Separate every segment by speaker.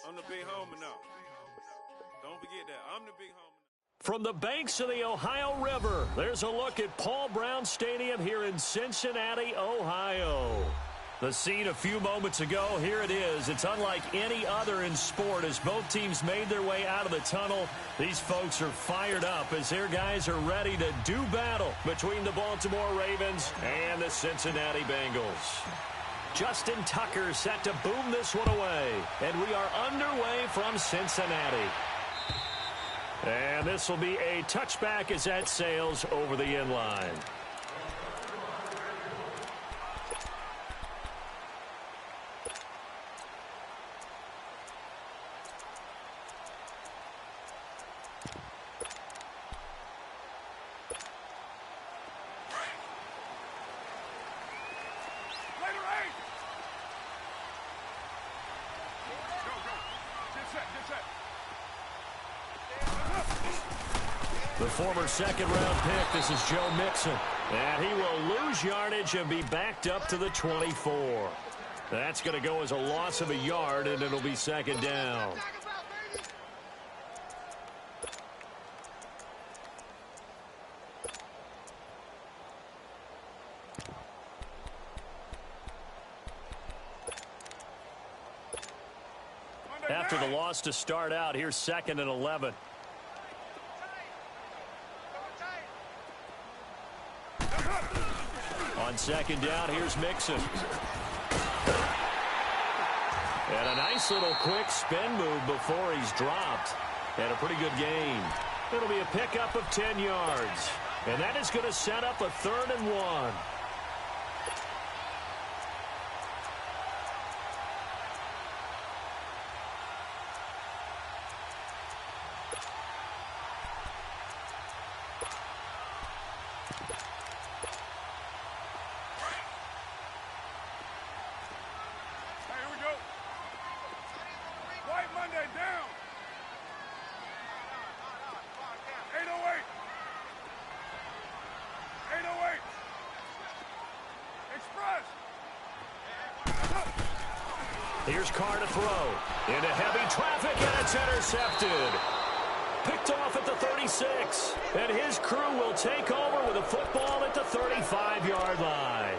Speaker 1: I'm the big homie now. Don't forget that. I'm the big homie.
Speaker 2: From the banks of the Ohio River, there's a look at Paul Brown Stadium here in Cincinnati, Ohio. The scene a few moments ago, here it is. It's unlike any other in sport as both teams made their way out of the tunnel. These folks are fired up as their guys are ready to do battle between the Baltimore Ravens and the Cincinnati Bengals. Justin Tucker set to boom this one away, and we are underway from Cincinnati. And this will be a touchback as that sails over the end line. The former second-round pick, this is Joe Mixon. And he will lose yardage and be backed up to the 24. That's going to go as a loss of a yard, and it'll be second down. After the loss to start out, here's 2nd and 11. On second down, here's Mixon. And a nice little quick spin move before he's dropped. And a pretty good gain. It'll be a pickup of 10 yards. And that is going to set up a 3rd and 1. Here's Carr to throw. Into heavy traffic, and it's intercepted. Picked off at the 36. And his crew will take over with a football at the 35-yard line.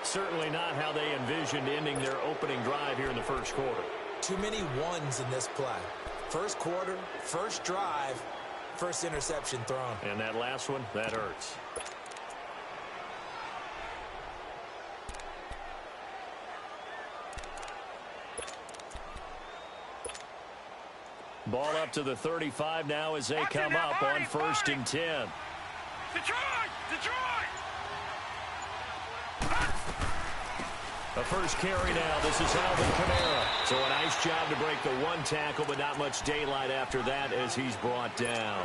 Speaker 2: Certainly not how they envisioned ending their opening drive here in the first quarter.
Speaker 3: Too many ones in this play. First quarter, first drive, first interception thrown.
Speaker 2: And that last one, that hurts. Ball up to the 35 now as they come up on 1st and 10.
Speaker 1: Detroit!
Speaker 2: The first carry now. This is Alvin Kamara. So a nice job to break the one tackle, but not much daylight after that as he's brought down.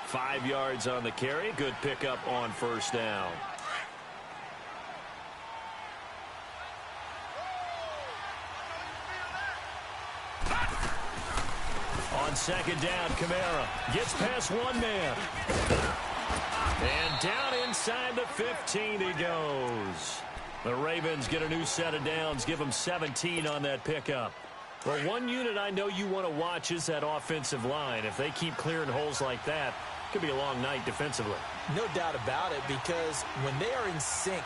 Speaker 2: 5 yards on the carry. Good pickup on 1st down. On 2nd down, Kamara gets past one man. And down inside the 15 he goes. The Ravens get a new set of downs, give them 17 on that pickup. Well, one unit I know you want to watch is that offensive line. If they keep clearing holes like that, it could be a long night defensively.
Speaker 3: No doubt about it, because when they are in sync,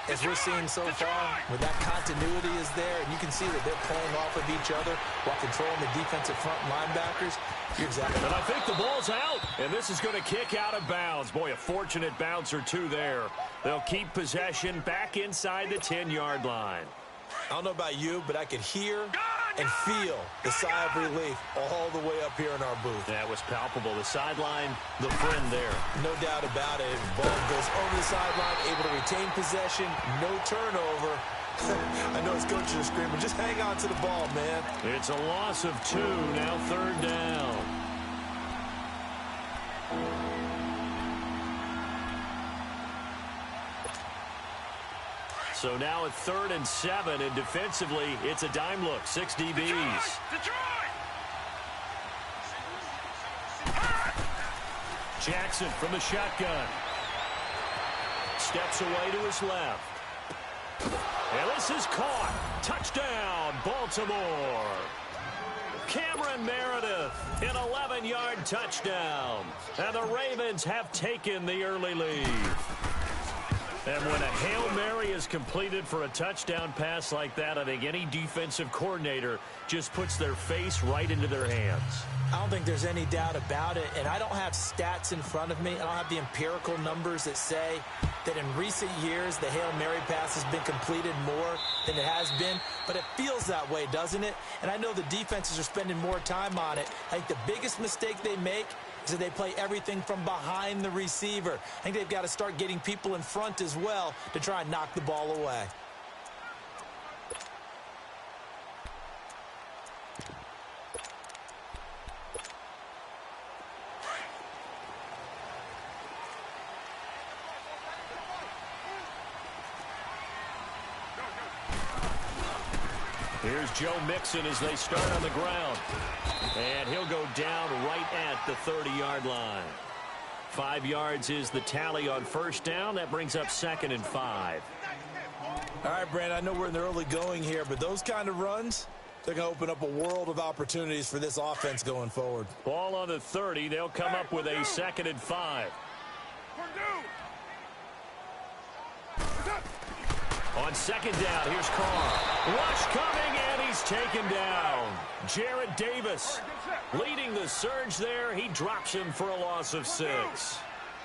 Speaker 3: as we're seeing so far, when that continuity is there, and you can see that they're playing off of each other while controlling the defensive front linebackers, you're exactly right.
Speaker 2: And I think the ball's out, and this is going to kick out of bounds. Boy, a fortunate bounce or two there. They'll keep possession back inside the 10-yard line.
Speaker 3: I don't know about you, but I could hear and feel the sigh of relief all the way up here in our booth.
Speaker 2: That was palpable. The sideline, the friend there.
Speaker 3: No doubt about it. Ball goes over the sideline, able to retain possession, no turnover. I know his coaches are screaming, just hang on to the ball, man.
Speaker 2: It's a loss of 2, now 3rd down. So now at 3rd and 7, and defensively, it's a dime look. 6 DBs.
Speaker 1: Detroit!
Speaker 2: Jackson from the shotgun. Steps away to his left. And this is caught. Touchdown, Baltimore. Cameron Meredith, an 11-yard touchdown. And the Ravens have taken the early lead. And when a Hail Mary is completed for a touchdown pass like that, I think any defensive coordinator just puts their face right into their hands.
Speaker 3: I don't think there's any doubt about it, and I don't have stats in front of me. I don't have the empirical numbers that say that in recent years the Hail Mary pass has been completed more than it has been, but it feels that way, doesn't it? And I know the defenses are spending more time on it. I think the biggest mistake they make is that they play everything from behind the receiver. I think they've got to start getting people in front as well to try and knock the ball away.
Speaker 2: Here's Joe Mixon as they start on the ground. And he'll go down right at the 30-yard line. 5 yards is the tally on first down. That brings up 2nd and 5.
Speaker 3: All right, Brandon, I know we're in the early going here, but those kind of runs, they're going to open up a world of opportunities for this offense going forward.
Speaker 2: Ball on the 30. They'll come up with a 2nd and 5. On second down, here's Carr. Rush coming, and he's taken down. Jarrett Davis leading the surge there. He drops him for a loss of 6.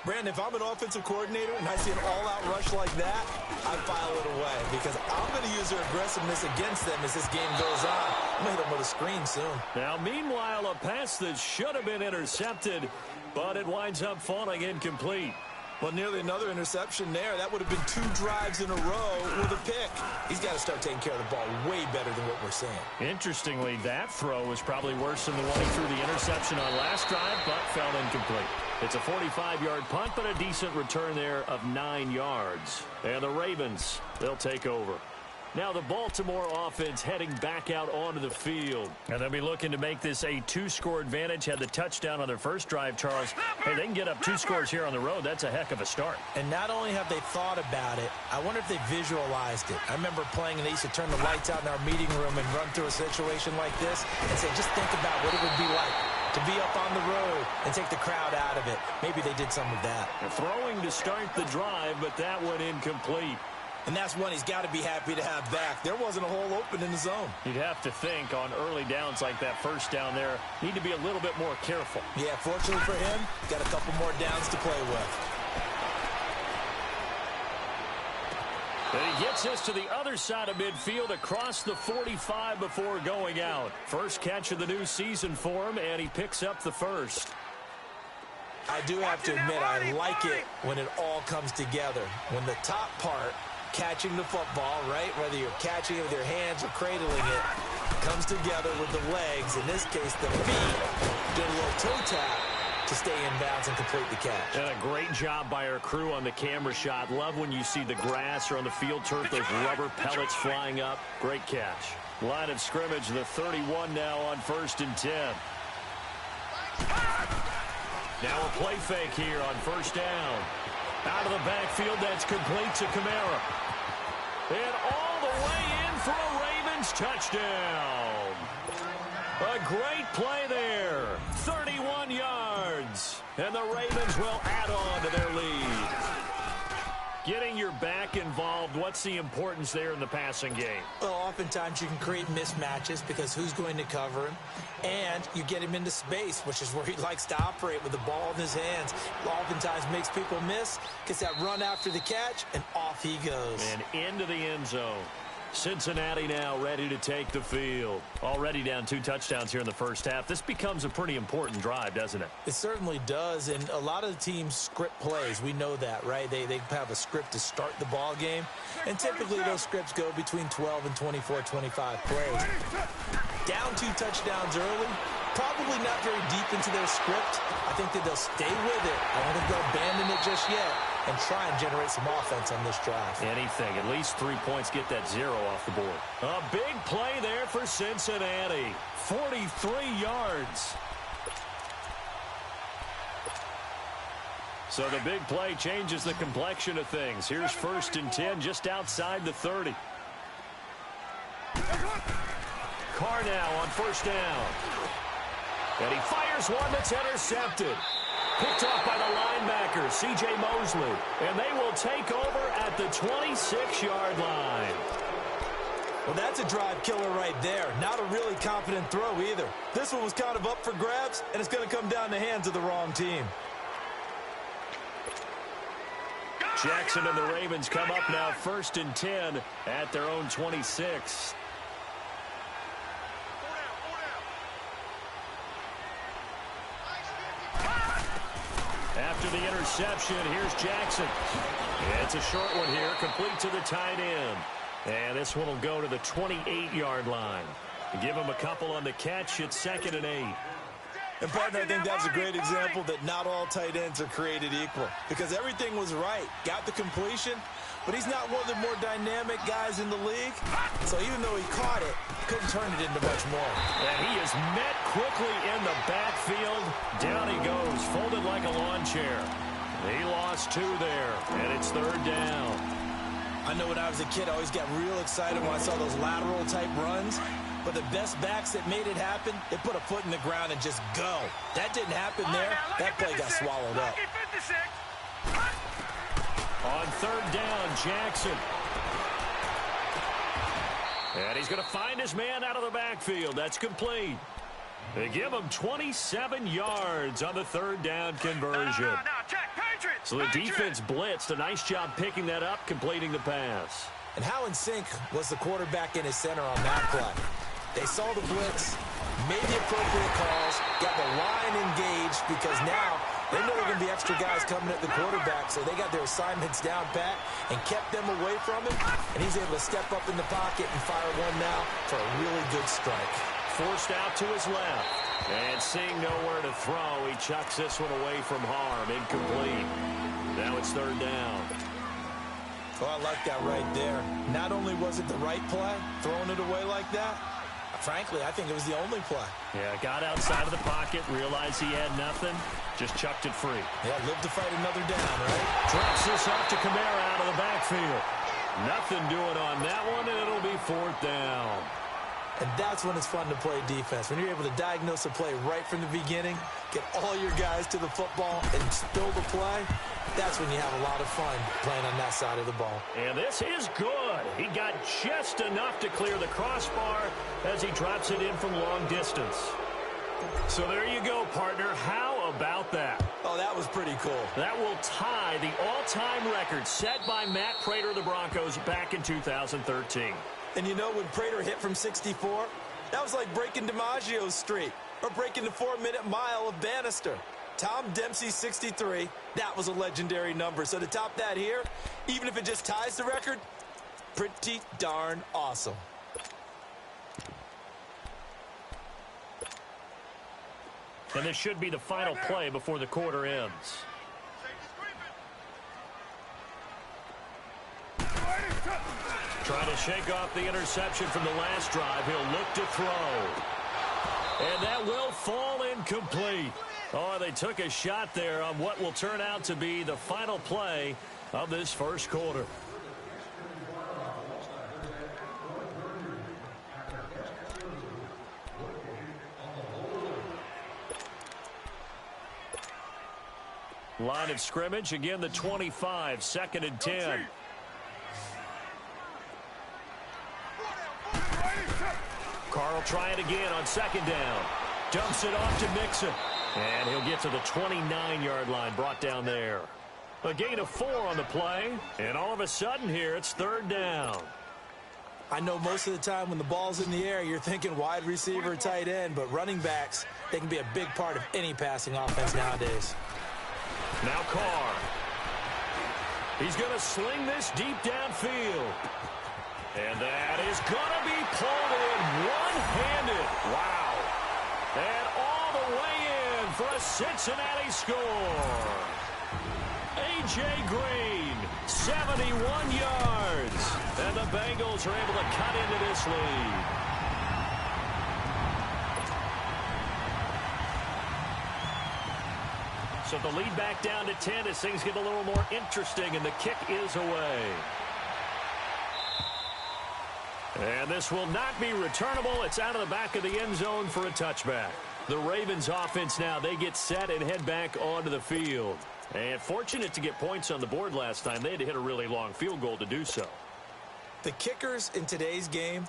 Speaker 3: Brandon, if I'm an offensive coordinator and I see an all-out rush like that, I file it away because I'm going to use their aggressiveness against them as this game goes on. I'm going to hit them with a screen soon.
Speaker 2: Now, meanwhile, a pass that should have been intercepted, but it winds up falling incomplete.
Speaker 3: Well, nearly another interception there. That would have been 2 drives in a row with a pick. He's got to start taking care of the ball way better than what we're seeing.
Speaker 2: Interestingly, that throw was probably worse than the one he threw the interception on last drive, but fell incomplete. It's a 45-yard punt, but a decent return there of 9 yards. And the Ravens, they'll take over. Now the Baltimore offense heading back out onto the field. And they'll be looking to make this a 2-score advantage. Had the touchdown on their first drive, Charles. Hey, they can get up 2 scores here on the road. That's a heck of a start.
Speaker 3: And not only have they thought about it, I wonder if they visualized it. I remember playing and they used to turn the lights out in our meeting room and run through a situation like this and say, just think about what it would be like to be up on the road and take the crowd out of it. Maybe they did some of that.
Speaker 2: They're throwing to start the drive, but that one incomplete.
Speaker 3: And that's one he's got to be happy to have back. There wasn't a hole open in the zone.
Speaker 2: You'd have to think on early downs like that first down there, need to be a little bit more careful.
Speaker 3: Yeah, fortunately for him, got a couple more downs to play with.
Speaker 2: And he gets us to the other side of midfield across the 45 before going out. First catch of the new season for him, and he picks up the first.
Speaker 3: I do have to admit, I like it when it all comes together. When the top part, catching the football, right, whether you're catching it with your hands or cradling it, comes together with the legs, in this case the feet, did a little toe tap to stay in bounds and complete the catch.
Speaker 2: And a great job by our crew on the camera shot. Love when you see the grass or on the field turf, those rubber pellets flying up. Great catch. Line of scrimmage, the 31 now on 1st and 10. Now a play fake here on first down. Out of the backfield, that's complete to Kamara. And all the way in for a Ravens touchdown. A great play there. 31 yards. And the Ravens will add on to their lead. Getting your back involved, what's the importance there in the passing game?
Speaker 3: Well, oftentimes you can create mismatches because who's going to cover him? And you get him into space, which is where he likes to operate with the ball in his hands. Oftentimes makes people miss, gets that run after the catch, and off he goes.
Speaker 2: And into the end zone. Cincinnati now ready to take the field. Already down 2 touchdowns here in the first half. This becomes a pretty important drive, doesn't it?
Speaker 3: It certainly does, and a lot of the teams script plays. We know that, right? They have a script to start the ball game, and typically those scripts go between 12 and 24, 25 plays. Down 2 touchdowns early, probably not very deep into their script. I think that they'll stay with it. I don't think they'll abandon it just yet and try and generate some offense on this drive.
Speaker 2: Anything. At least 3 points, get that 0 off the board. A big play there for Cincinnati. 43 yards. So the big play changes the complexion of things. Here's 1st and 10 just outside the 30. Carr now on 1st down. And he fires one that's intercepted. Picked off by the linebacker, C.J. Mosley. And they will take over at the 26-yard line.
Speaker 3: Well, that's a drive killer right there. Not a really confident throw either. This one was kind of up for grabs, and it's going to come down the hands of the wrong team.
Speaker 2: Jackson and the Ravens come up now 1st and 10 at their own 26. After the interception, here's Jackson. It's a short one here, complete to the tight end. And this one will go to the 28-yard line. Give him a couple on the catch. It's 2nd and 8.
Speaker 3: And, partner, I think that's a great example that not all tight ends are created equal. Because everything was right. Got the completion, but he's not one of the more dynamic guys in the league. So even though he caught it, couldn't turn it into much more.
Speaker 2: And he is met quickly in the backfield. Down he goes, folded like a lawn chair. He lost 2 there, and it's 3rd down.
Speaker 3: I know when I was a kid, I always got real excited when I saw those lateral-type runs. But the best backs that made it happen, they put a foot in the ground and just go. That didn't happen there. That play got swallowed up.
Speaker 2: On 3rd down, Jackson. And he's going to find his man out of the backfield. That's complete. They give him 27 yards on the 3rd down conversion. So the defense blitzed. A nice job picking that up, completing the pass.
Speaker 3: And how in sync was the quarterback in his center on that play? They saw the blitz, made the appropriate calls, got the line engaged because now they know there are going to be extra guys coming at the quarterback, so they got their assignments down pat and kept them away from him, and he's able to step up in the pocket and fire one now for a really good strike.
Speaker 2: Forced out to his left, and seeing nowhere to throw, he chucks this one away from harm, incomplete. Now it's 3rd down.
Speaker 3: Oh, I like that right there. Not only was it the right play, throwing it away like that, frankly, I think it was the only play.
Speaker 2: Yeah, got outside of the pocket, realized he had nothing, just chucked it free.
Speaker 3: Yeah, lived to fight another down, right?
Speaker 2: Drops this off to Kamara out of the backfield. Nothing doing on that one, and it'll be 4th down.
Speaker 3: And that's when it's fun to play defense. When you're able to diagnose a play right from the beginning, get all your guys to the football, and spill the play, that's when you have a lot of fun playing on that side of the ball.
Speaker 2: And this is good. He got just enough to clear the crossbar as he drops it in from long distance. So there you go, partner. How about that?
Speaker 3: Oh, that was pretty cool.
Speaker 2: That will tie the all-time record set by Matt Prater of the Broncos back in 2013.
Speaker 3: And you know, when Prater hit from 64, that was like breaking DiMaggio's streak or breaking the 4-minute mile of Bannister. Tom Dempsey's 63, that was a legendary number. So to top that here, even if it just ties the record, pretty darn awesome.
Speaker 2: And this should be the final play before the quarter ends. Trying to shake off the interception from the last drive. He'll look to throw. And that will fall incomplete. Oh, they took a shot there on what will turn out to be the final play of this first quarter. Line of scrimmage, again the 25, 2nd and 10. Carr will try it again on 2nd down. Dumps it off to Mixon. And he'll get to the 29-yard line, brought down there. A gain of 4 on the play, and all of a sudden here it's 3rd down.
Speaker 3: I know most of the time when the ball's in the air, you're thinking wide receiver, tight end, but running backs, they can be a big part of any passing offense nowadays.
Speaker 2: Now Carr. He's going to sling this deep downfield. And that is going to be pulled in one-handed. Wow. And all the way in for a Cincinnati score. A.J. Green, 71 yards. And the Bengals are able to cut into this lead. So the lead back down to 10 as things get a little more interesting, and the kick is away. And this will not be returnable. It's out of the back of the end zone for a touchback. The Ravens offense now, they get set and head back onto the field. And fortunate to get points on the board last time. They had to hit a really long field goal to do so.
Speaker 3: The kickers in today's game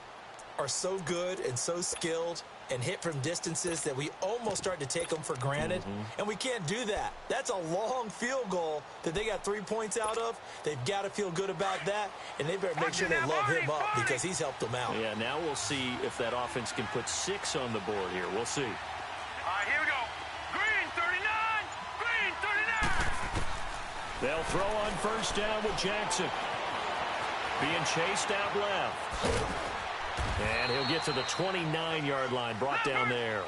Speaker 3: are so good and so skilled and hit from distances that we almost start to take them for granted. And we can't do that. That's a long field goal that they got 3 points out of. They've got to feel good about that, and they better make sure they love him up because he's helped them out.
Speaker 2: Yeah, now we'll see if that offense can put 6 on the board here. We'll see.
Speaker 4: All right, here we go. Green 39, green 39.
Speaker 2: They'll throw on first down with Jackson. Being chased out left. And he'll get to the 29-yard line, brought down there.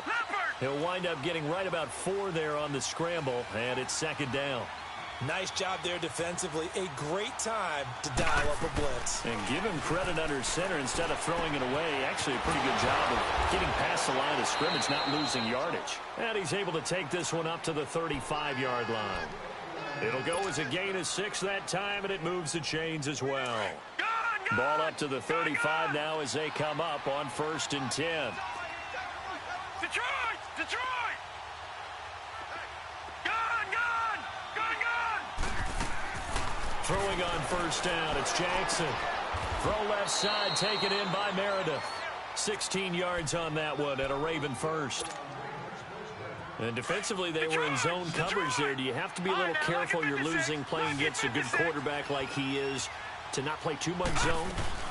Speaker 2: He'll wind up getting right about 4 there on the scramble, and it's second down.
Speaker 3: Nice job there defensively. A great time to dial up a blitz.
Speaker 2: And give him credit under center instead of throwing it away. Actually, a pretty good job of getting past the line of scrimmage, not losing yardage. And he's able to take this one up to the 35-yard line. It'll go as a gain of 6 that time, and it moves the chains as well. Ball up to the 35 now as they come up on 1st and 10.
Speaker 4: Detroit! Detroit! Gun!
Speaker 2: Throwing on first down, it's Jackson. Throw left side, taken in by Meredith. 16 yards on that one, and a Raven first. And defensively, they were in zone coverage there. Do you have to be a little careful? You're losing playing against a good quarterback like he is, to not play too much zone?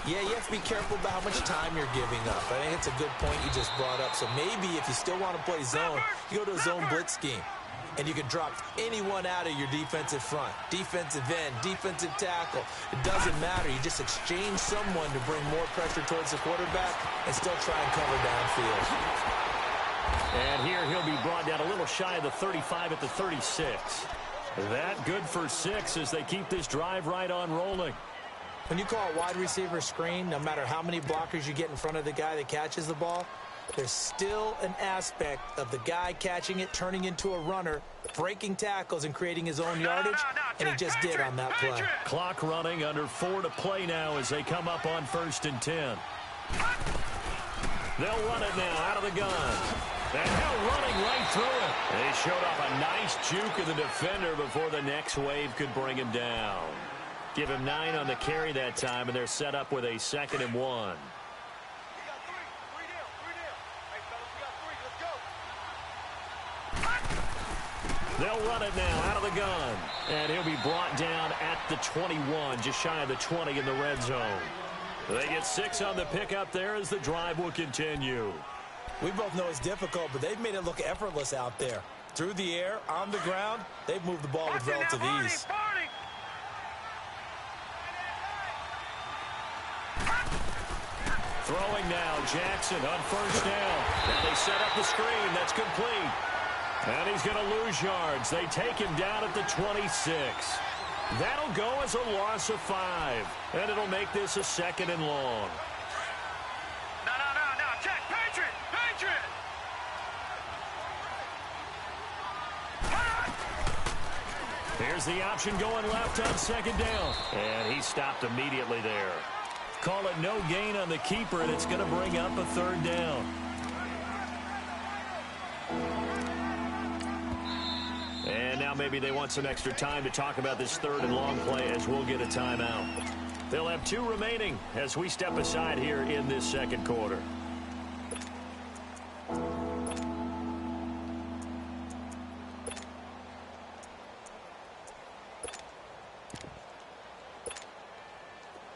Speaker 3: Yeah, you have to be careful about how much time you're giving up. I think it's a good point you just brought up. So maybe if you still want to play zone, you go to a zone blitz scheme. And you can drop anyone out of your defensive front. Defensive end, defensive tackle. It doesn't matter. You just exchange someone to bring more pressure towards the quarterback and still try and cover downfield.
Speaker 2: And here he'll be brought down a little shy of the 35 at the 36. That good for 6 as they keep this drive right on rolling.
Speaker 3: When you call a wide receiver screen, no matter how many blockers you get in front of the guy that catches the ball, there's still an aspect of the guy catching it, turning into a runner, breaking tackles and creating his own yardage, and he just did on that play.
Speaker 2: Clock running, under 4 to play now as they come up on 1st and 10. They'll run it now out of the gun. And now running right through it. They showed off a nice juke of the defender before the next wave could bring him down. Give him 9 on the carry that time, and they're set up with a 2nd and 1. They'll run it now out of the gun. And he'll be brought down at the 21, just shy of the 20 in the red zone. They get 6 on the pickup there as the drive will continue.
Speaker 3: We both know it's difficult, but they've made it look effortless out there. Through the air, on the ground, they've moved the ball with relative ease.
Speaker 2: Throwing now, Jackson on first down. And they set up the screen. That's complete. And he's going to lose yards. They take him down at the 26. That'll go as a loss of 5. And it'll make this a 2nd and long.
Speaker 4: No. Check. Patriot.
Speaker 2: Here's the option going left on 2nd down. And he stopped immediately there. Call it no gain on the keeper, and it's going to bring up a 3rd down. And now maybe they want some extra time to talk about this 3rd and long play as we'll get a timeout. They'll have 2 remaining as we step aside here in this 2nd quarter.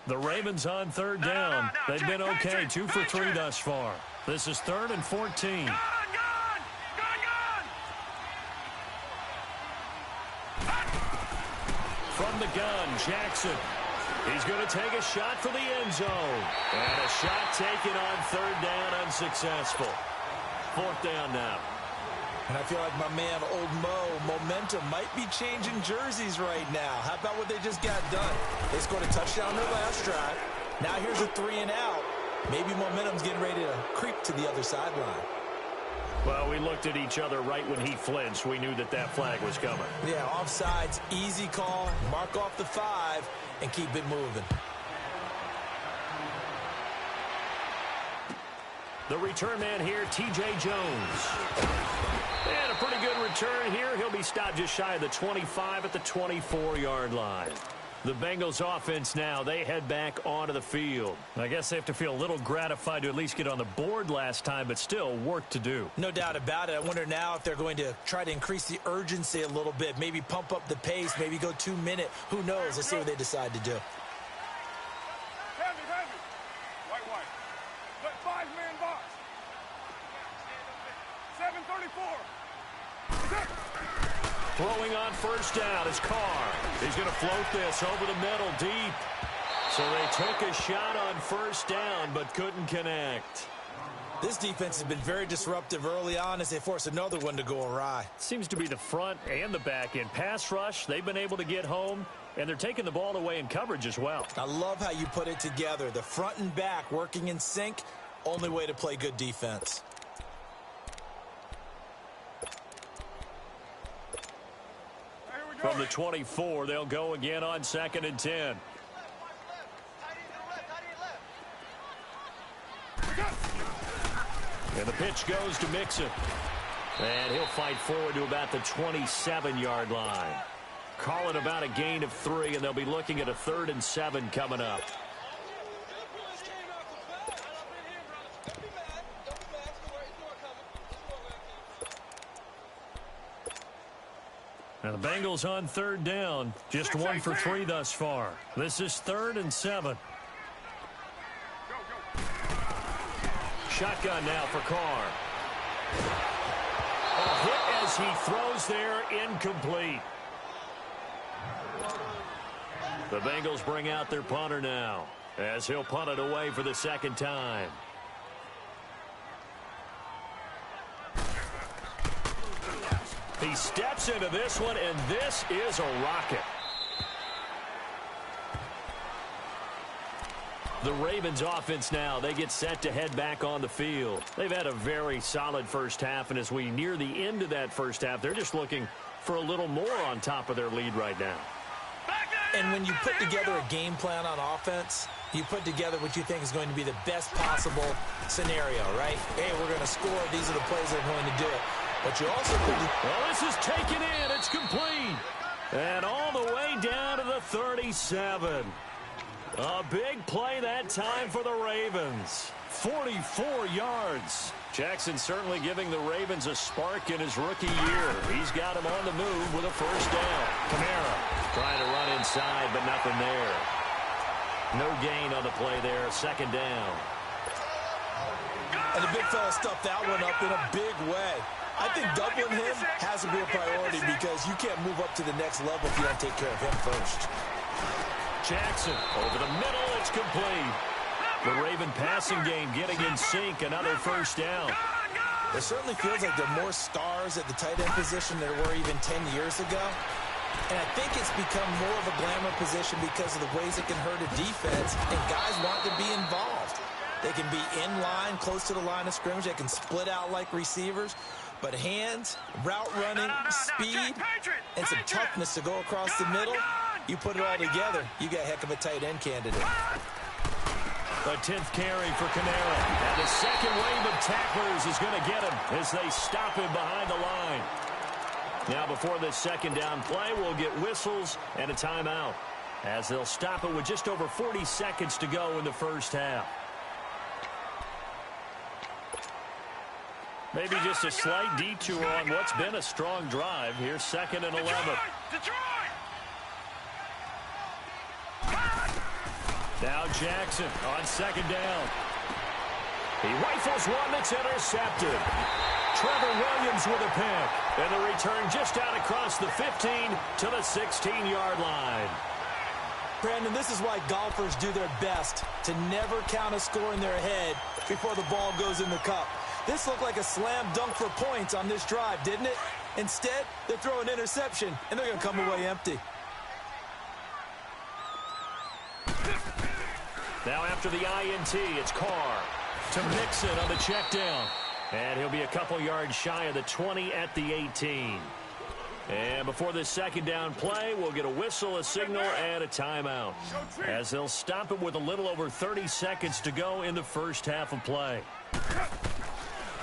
Speaker 2: The Ravens on 3rd down. They've been okay, 2 for 3 thus far. This is 3rd and 14.
Speaker 4: Gun!
Speaker 2: From the gun, Jackson. He's going to take a shot for the end zone. And a shot taken on 3rd down, unsuccessful. 4th down now.
Speaker 3: And I feel like my man, Old Mo, momentum might be changing jerseys right now. How about what they just got done? They scored a touchdown their last drive. Now here's a 3 and out. Maybe momentum's getting ready to creep to the other sideline.
Speaker 2: Well, we looked at each other right when he flinched. We knew that that flag was coming.
Speaker 3: Yeah, offsides, easy call. Mark off the 5 and keep it moving.
Speaker 2: The return man here, T.J. Jones. And a pretty good return here. He'll be stopped just shy of the 25 at the 24-yard line. The Bengals offense now, they head back onto the field. I guess they have to feel a little gratified to at least get on the board last time, but still work to do.
Speaker 3: No doubt about it. I wonder now if they're going to try to increase the urgency a little bit, maybe pump up the pace, maybe go 2-minute. Who knows? Let's see what they decide to do.
Speaker 4: Heavy. White. But 5-man box. 734.
Speaker 2: Throwing on first down is Carr. He's going to float this over the middle deep. So they took a shot on first down but couldn't connect.
Speaker 3: This defense has been very disruptive early on as they force another one to go awry.
Speaker 2: Seems to be the front and the back end. Pass rush, they've been able to get home, and they're taking the ball away in coverage as well.
Speaker 3: I love how you put it together. The front and back working in sync, only way to play good defense.
Speaker 2: From the 24, they'll go again on 2nd and 10. And the pitch goes to Mixon. And he'll fight forward to about the 27-yard line. Call it about a gain of 3, and they'll be looking at a 3rd and 7 coming up. Now the Bengals on 3rd down. Just 1 for 3 thus far. This is 3rd and 7. Shotgun now for Carr. A hit as he throws there, incomplete. The Bengals bring out their punter now as he'll punt it away for the 2nd time. He steps into this one, and this is a rocket. The Ravens offense now, they get set to head back on the field. They've had a very solid first half, and as we near the end of that first half, they're just looking for a little more on top of their lead right now.
Speaker 3: And when you put together a game plan on offense, you put together what you think is going to be the best possible scenario, right? Hey, we're going to score. These are the plays that are going to do it. But you also put
Speaker 2: well, this is taken in. It's complete. And all the way down to the 37. A big play that time for the Ravens. 44 yards. Jackson certainly giving the Ravens a spark in his rookie year. He's got him on the move with a first down. Kamara trying to run inside, but nothing there. No gain on the play there. 2nd down.
Speaker 3: And the big fella stuffed that one up in a big way. I think doubling him has to be a priority because you can't move up to the next level if you don't take care of him first.
Speaker 2: Jackson over the middle. It's complete. The Raven passing game getting in sync. Another first down.
Speaker 3: It certainly feels like there are more stars at the tight end position than there were even 10 years ago. And I think it's become more of a glamour position because of the ways it can hurt a defense, and guys want to be involved. They can be in line, close to the line of scrimmage. They can split out like receivers. But hands, route running, speed, and some toughness to go across the middle, you put it all together, you got a heck of a tight end candidate.
Speaker 2: The 10th carry for Kamara. And the second wave of tacklers is going to get him as they stop him behind the line. Now before this 2nd down play, we'll get whistles and a timeout as they'll stop it with just over 40 seconds to go in the first half. Maybe just a slight detour on what's been a strong drive. Here's 2nd and 11.
Speaker 4: Detroit!
Speaker 2: Now Jackson on 2nd down. He rifles one that's intercepted. Trevor Williams with a pick. And the return just out across the 15 to the 16-yard line.
Speaker 3: Brandon, this is why golfers do their best to never count a score in their head before the ball goes in the cup. This looked like a slam dunk for points on this drive, didn't it? Instead, they throw an interception, and they're going to come away empty.
Speaker 2: Now after the INT, it's Carr to Mixon on the check down. And he'll be a couple yards shy of the 20 at the 18. And before this second down play, we'll get a whistle, a signal, and a timeout, as they'll stop it with a little over 30 seconds to go in the first half of play.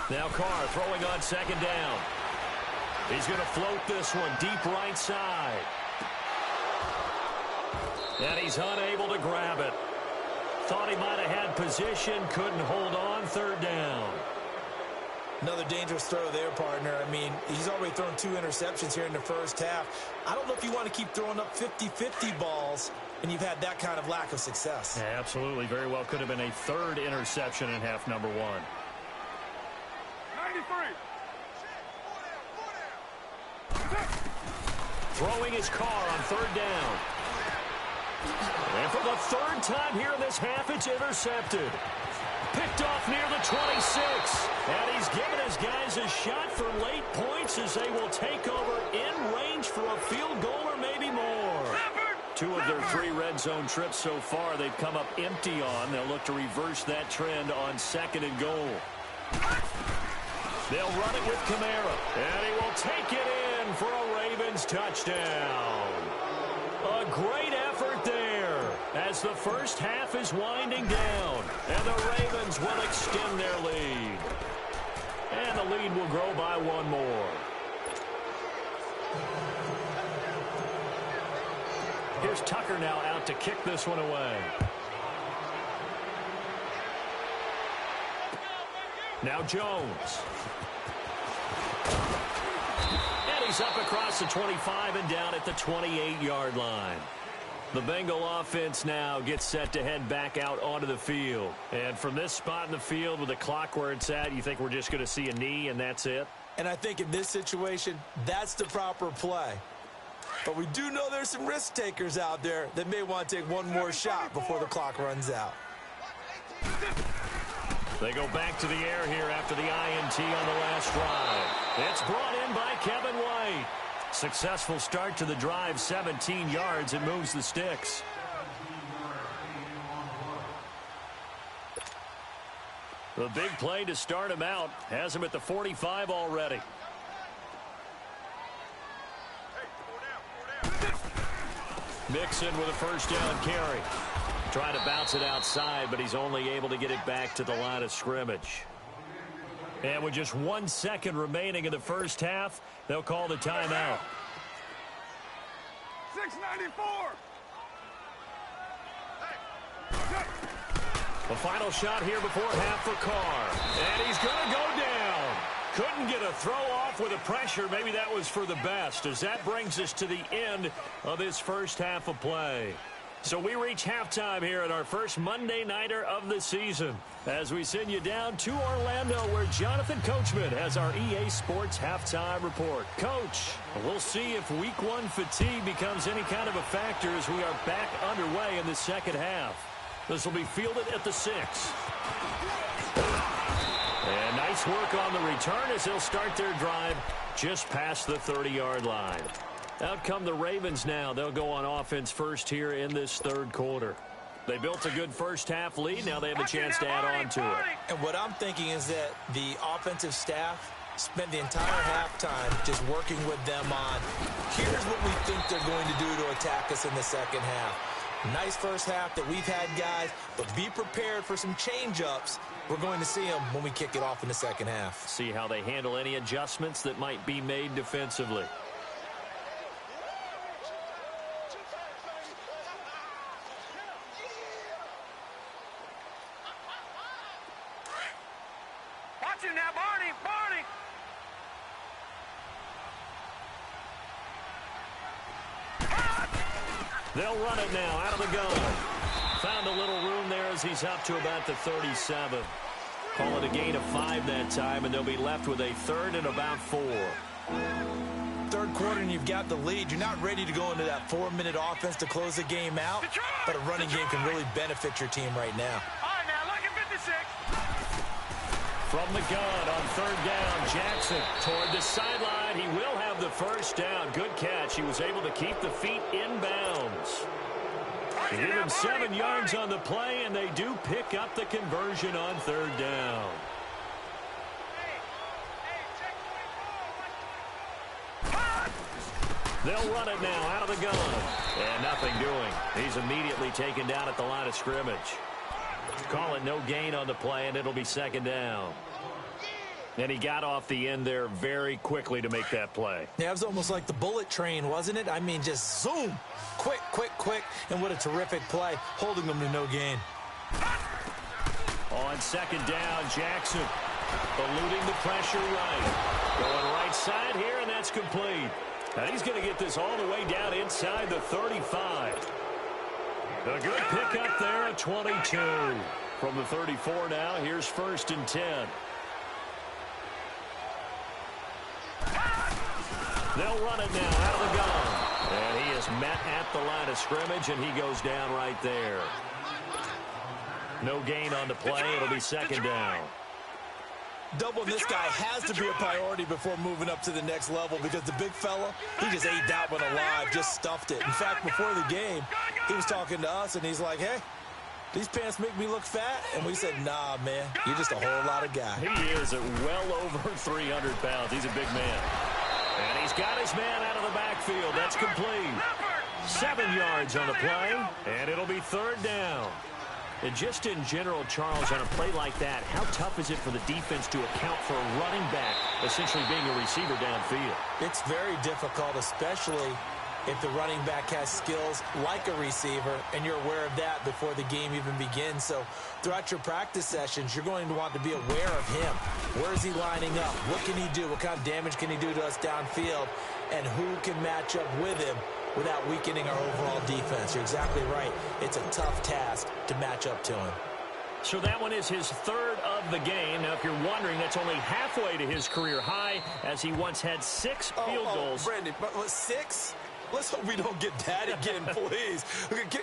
Speaker 2: Now Carr throwing on second down. He's going to float this one deep right side. And he's unable to grab it. Thought he might have had position, couldn't hold on, third down.
Speaker 3: Another dangerous throw there, partner. I mean, he's already thrown 2 interceptions here in the first half. I don't know if you want to keep throwing up 50-50 balls when you've had that kind of lack of success.
Speaker 2: Yeah, absolutely. Very well could have been a third interception in half number 1.
Speaker 4: 93.
Speaker 2: Throwing his Carr on third down. And for the third time here in this half, it's intercepted. Picked off near the 26. And he's given his guys a shot for late points as they will take over in range for a field goal or maybe more. 2 of their 3 red zone trips so far they've come up empty on. They'll look to reverse that trend on second and goal. They'll run it with Kamara. And he will take it in for a Ravens touchdown. A great effort there as the first half is winding down. And the Ravens will extend their lead. And the lead will grow by 1 more. Here's Tucker now out to kick this one away. Now Jones. And he's up across the 25 and down at the 28-yard line. The Bengal offense now gets set to head back out onto the field. And from this spot in the field with the clock where it's at, you think we're just going to see a knee and that's it?
Speaker 3: And I think in this situation, that's the proper play. But we do know there's some risk takers out there that may want to take one more shot before the clock runs out.
Speaker 2: They go back to the air here after the INT on the last drive. It's brought in by Kevin White. Successful start to the drive, 17 yards, and moves the sticks. The big play to start him out has him at the 45 already. Mixon with a first down carry. Trying to bounce it outside, but he's only able to get it back to the line of scrimmage. And with just 1 second remaining in the first half, they'll call the timeout.
Speaker 4: 694.
Speaker 2: The final shot here before half for Carr. And he's going to go down. Couldn't get a throw off with the pressure. Maybe that was for the best, as that brings us to the end of this first half of play. So we reach halftime here at our first Monday Nighter of the season, as we send you down to Orlando, where Jonathan Coachman has our EA Sports halftime report. Coach, we'll see if Week 1 fatigue becomes any kind of a factor as we are back underway in the second half. This will be fielded at the 6. And nice work on the return as they'll start their drive just past the 30-yard line. Out come the Ravens now. They'll go on offense first here in this third quarter. They built a good first half lead. Now they have a chance to add on to it.
Speaker 3: And what I'm thinking is that the offensive staff spent the entire halftime just working with them on, here's what we think they're going to do to attack us in the second half. Nice first half that we've had, guys, but be prepared for some change-ups. We're going to see them when we kick it off in the second half.
Speaker 2: See how they handle any adjustments that might be made defensively.
Speaker 4: Watch him now, Barney. Barney.
Speaker 2: They'll run it now out of the gun. Found a little room there as he's up to about the 37. Call it a gain of 5 that time, and they'll be left with a third and about 4.
Speaker 3: Third quarter and you've got the lead. You're not ready to go into that 4-minute offense to close the game out, but a running game can really benefit your team right now.
Speaker 4: All right, now, look at 56.
Speaker 2: From the gun on third down, Jackson toward the sideline. He will have the first down. Good catch. He was able to keep the feet in bounds. They give him 7 yards on the play, and they do pick up the conversion on third down. They'll run it now out of the gun. And nothing doing. He's immediately taken down at the line of scrimmage. Call it no gain on the play, and it'll be second down. And he got off the end there very quickly to make that play.
Speaker 3: Yeah, it was almost like the bullet train, wasn't it? I mean, just zoom. Quick, quick, quick. And what a terrific play, holding them to no gain.
Speaker 2: On second down, Jackson eluding the pressure right. Going right side here, and that's complete. Now he's going to get this all the way down inside the 35. A good pickup there at 22. From the 34 now, here's 1st and 10. They'll run it now out of the gun. And he is met at the line of scrimmage, and he goes down right there. No gain on the play. It'll be second down.
Speaker 3: Doubling this guy has to be a priority before moving up to the next level because the big fella, he just ate that one alive, just stuffed it. In fact, before the game, he was talking to us, and he's like, hey, these pants make me look fat? And we said, nah, man, you're just a whole lot of guy.
Speaker 2: He is at well over 300 pounds. He's a big man. And he's got his man out of the backfield. That's complete. 7 yards on the play, and it'll be third down. And just in general, Charles, on a play like that, how tough is it for the defense to account for a running back essentially being a receiver downfield?
Speaker 3: It's very difficult, especially if the running back has skills like a receiver, and you're aware of that before the game even begins. So throughout your practice sessions, you're going to want to be aware of him. Where is he lining up? What can he do? What kind of damage can he do to us downfield? And who can match up with him without weakening our overall defense? You're exactly right. It's a tough task to match up to him.
Speaker 2: So that one is his third of the game. Now, if you're wondering, that's only halfway to his career high, as he once had 6 field goals.
Speaker 3: Brandon, but 6? Let's hope we don't get that again, please.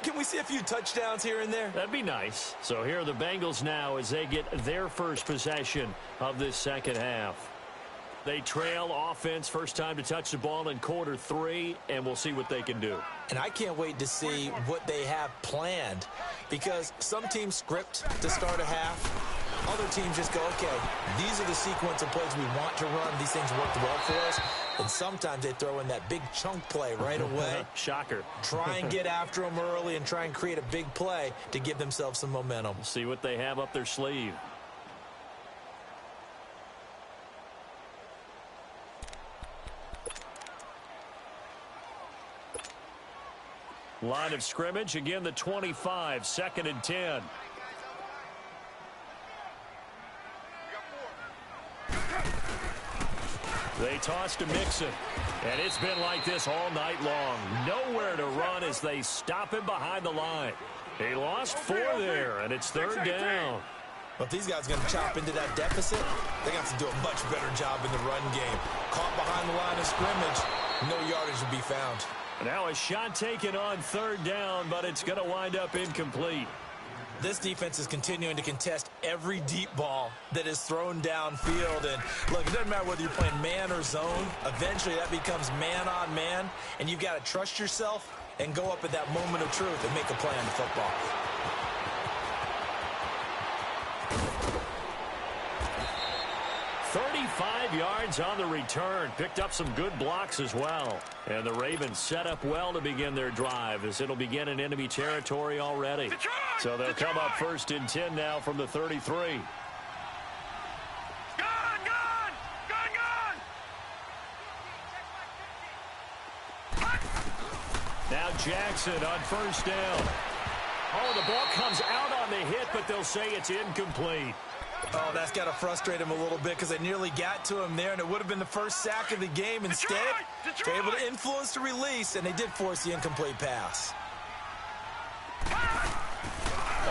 Speaker 3: Can we see a few touchdowns here and there?
Speaker 2: That'd be nice. So here are the Bengals now as they get their first possession of this second half. They trail offense, first time to touch the ball in quarter 3, and we'll see what they can do.
Speaker 3: And I can't wait to see what they have planned, because some teams script to start a half. Other teams just go, okay, these are the sequence of plays we want to run. These things worked well for us. And sometimes they throw in that big chunk play right away.
Speaker 2: Shocker.
Speaker 3: Try and get after them early and try and create a big play to give themselves some momentum.
Speaker 2: See what they have up their sleeve. Line of scrimmage, again the 25, 2nd and 10. They toss to Mixon, and it's been like this all night long. Nowhere to run as they stop him behind the line. He lost 4 there, and it's third down.
Speaker 3: Well, if these guys are going to chop into that deficit, they got to do a much better job in the run game. Caught behind the line of scrimmage, no yardage to be found.
Speaker 2: Now a shot taken on third down, but it's going to wind up incomplete.
Speaker 3: This defense is continuing to contest every deep ball that is thrown downfield. And look, it doesn't matter whether you're playing man or zone. Eventually that becomes man on man, and you've got to trust yourself and go up at that moment of truth and make a play on the football.
Speaker 2: Yards on the return. Picked up some good blocks as well. And the Ravens set up well to begin their drive, as it'll begin in enemy territory already. So they'll come up 1st and 10 now from the 33. Now Jackson on 1st down. Oh, the ball comes out on the hit, but they'll say it's incomplete.
Speaker 3: Oh, that's got to frustrate him a little bit, because they nearly got to him there, and it would have been the first sack of the game. Instead, they're able to influence the release, and they did force the incomplete pass.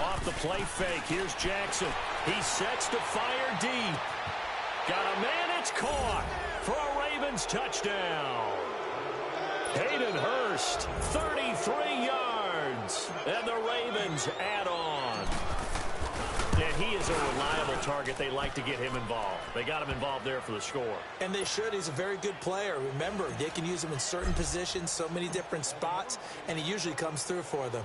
Speaker 2: Off the play fake, here's Jackson. He sets to fire deep. Got a man, it's caught for a Ravens touchdown. Hayden Hurst, 33 yards, and the Ravens add on. And he is a reliable target. They like to get him involved. They got him involved there for the score.
Speaker 3: And they should. He's a very good player. Remember, they can use him in certain positions, so many different spots, and he usually comes through for them.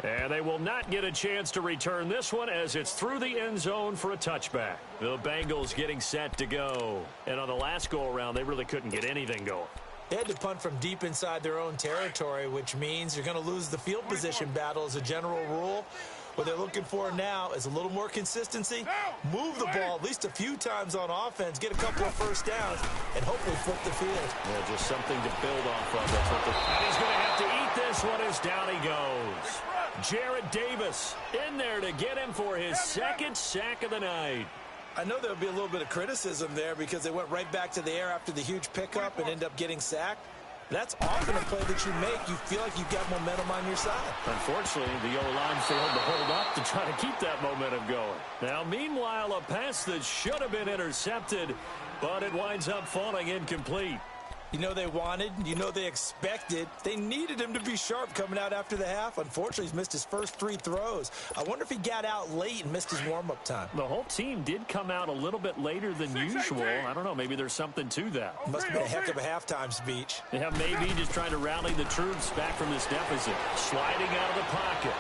Speaker 2: And they will not get a chance to return this one as it's through the end zone for a touchback. The Bengals getting set to go. And on the last go-around, they really couldn't get anything going.
Speaker 3: They had to punt from deep inside their own territory, which means you're going to lose the field position battle as a general rule. What they're looking for now is a little more consistency, move the ball at least a few times on offense, get a couple of first downs, and hopefully flip the field.
Speaker 2: Yeah, just something to build off of. That's what and he's going to have to eat this one as down he goes. Jared Davis in there to get him for his second sack of the night.
Speaker 3: I know there'll be a little bit of criticism there because they went right back to the air after the huge pickup and ended up getting sacked. That's often a play that you make. You feel like you've got momentum on your side. Unfortunately, the O-line failed to hold up to try to keep that momentum going.
Speaker 2: Now, meanwhile, a pass that should have been intercepted, but it winds up falling incomplete.
Speaker 3: You know they wanted, you know they expected. They needed him to be sharp coming out after the half. Unfortunately, he's missed his first 3 throws. I wonder if he got out late and missed his warm-up time.
Speaker 2: The whole team did come out a little bit later than usual. I don't know, maybe there's something to that.
Speaker 3: Must have been a heck of a halftime speech.
Speaker 2: Yeah, maybe just trying to rally the troops back from this deficit. Sliding out of the pocket.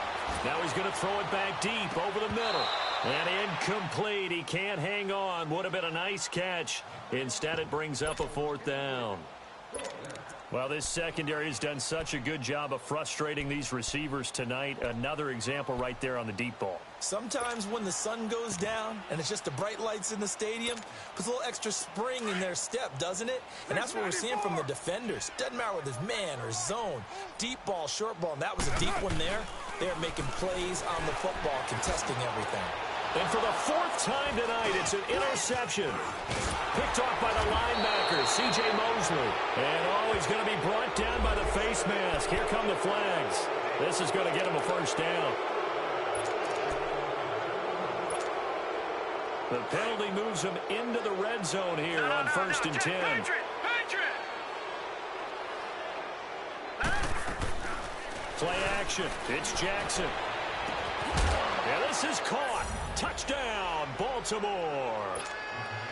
Speaker 2: Now he's going to throw it back deep over the middle. And incomplete. He can't hang on. Would have been a nice catch. Instead, it brings up a 4th down. Well, this secondary has done such a good job of frustrating these receivers tonight. Another example right there on the deep ball.
Speaker 3: Sometimes when the sun goes down and it's just the bright lights in the stadium, puts a little extra spring in their step, doesn't it? And that's what we're seeing from the defenders. Doesn't matter whether it's man or zone, deep ball, short ball, and that was a deep one there. They're making plays on the football, contesting everything.
Speaker 2: And for the 4th time tonight, it's an interception. Picked off by the linebacker, C.J. Mosley. And, he's going to be brought down by the face mask. Here come the flags. This is going to get him a first down. The penalty moves him into the red zone here on 1st and 10. Play action. It's Jackson. Yeah, this is caught. Touchdown, Baltimore.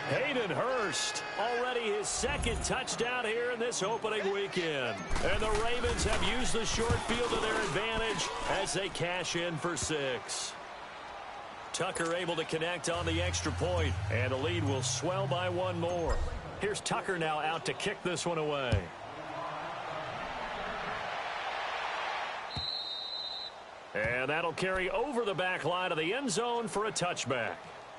Speaker 2: Hayden Hurst, already his 2nd touchdown here in this opening weekend. And the Ravens have used the short field to their advantage as they cash in for 6. Tucker able to connect on the extra point, and the lead will swell by 1 more. Here's Tucker now out to kick this one away. And that'll carry over the back line of the end zone for a touchback.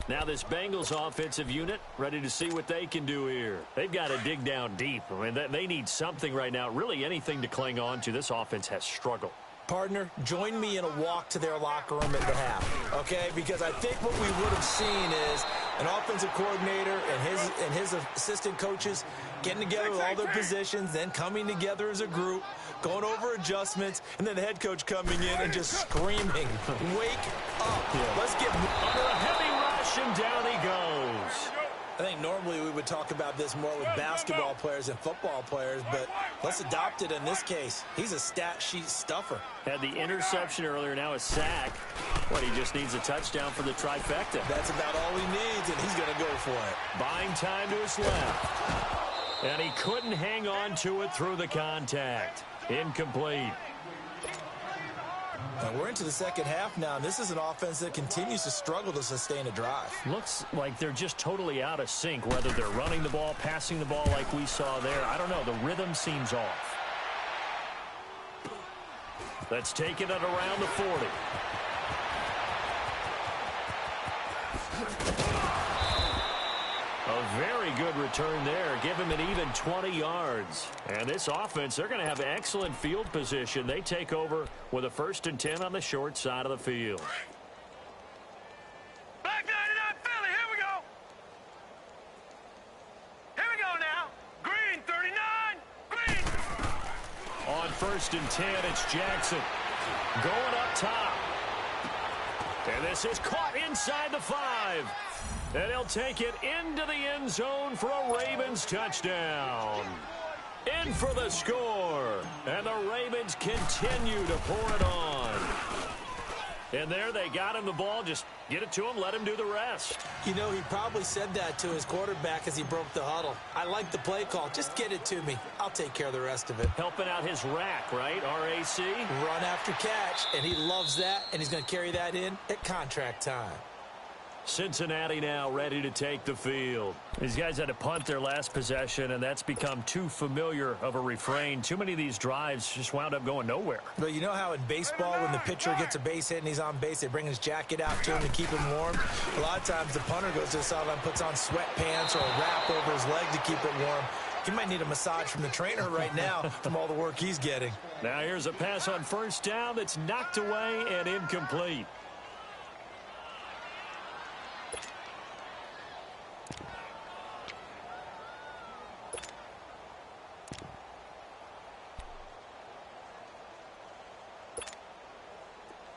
Speaker 2: Now this Bengals offensive unit ready to see what they can do here. They've got to dig down deep. I mean, they need something right now, really anything to cling on to. This offense has struggled.
Speaker 3: Partner, join me in a walk to their locker room at the half, okay? Because I think what we would have seen is an offensive coordinator and his assistant coaches getting together with all their positions, then coming together as a group, going over adjustments, and then the head coach coming in and just screaming, wake up. Yeah. Let's get
Speaker 2: under a heavy rush, and down he goes.
Speaker 3: I think normally we would talk about this more with basketball players and football players, but let's adopt it in this case. He's a stat sheet stuffer.
Speaker 2: Had the interception earlier, now a sack. What, he just needs a touchdown for the trifecta.
Speaker 3: That's about all he needs, and he's going to go for it.
Speaker 2: Buying time to his left. And he couldn't hang on to it through the contact. Incomplete.
Speaker 3: And we're into the second half now, and this is an offense that continues to struggle to sustain a drive.
Speaker 2: Looks like they're just totally out of sync, whether they're running the ball, passing the ball like we saw there. I don't know. The rhythm seems off. That's taken it around the 40. A very good return there. Give him an even 20 yards. And this offense, they're going to have excellent field position. They take over with a 1st and 10 on the short side of the field.
Speaker 4: Black 99 Philly, here we go. Here we go now. Green 39, green.
Speaker 2: On 1st and 10, it's Jackson going up top. And this is caught inside the 5. And he'll take it into the end zone for a Ravens touchdown. In for the score. And the Ravens continue to pour it on. And there they got him the ball. Just get it to him, let him do the rest.
Speaker 3: You know, he probably said that to his quarterback as he broke the huddle. I like the play call. Just get it to me. I'll take care of the rest of it.
Speaker 2: Helping out his rack, right? RAC.
Speaker 3: Run after catch, and he loves that, and he's going to carry that in at contract time.
Speaker 2: Cincinnati now ready to take the field. These guys had to punt their last possession, and that's become too familiar of a refrain. Too many of these drives just wound up going nowhere.
Speaker 3: But you know how in baseball, when the pitcher gets a base hit and he's on base, they bring his jacket out to him to keep him warm? A lot of times the punter goes to the sideline, puts on sweatpants or a wrap over his leg to keep it warm. He might need a massage from the trainer right now from all the work he's getting.
Speaker 2: Now here's a pass on first down that's knocked away and incomplete.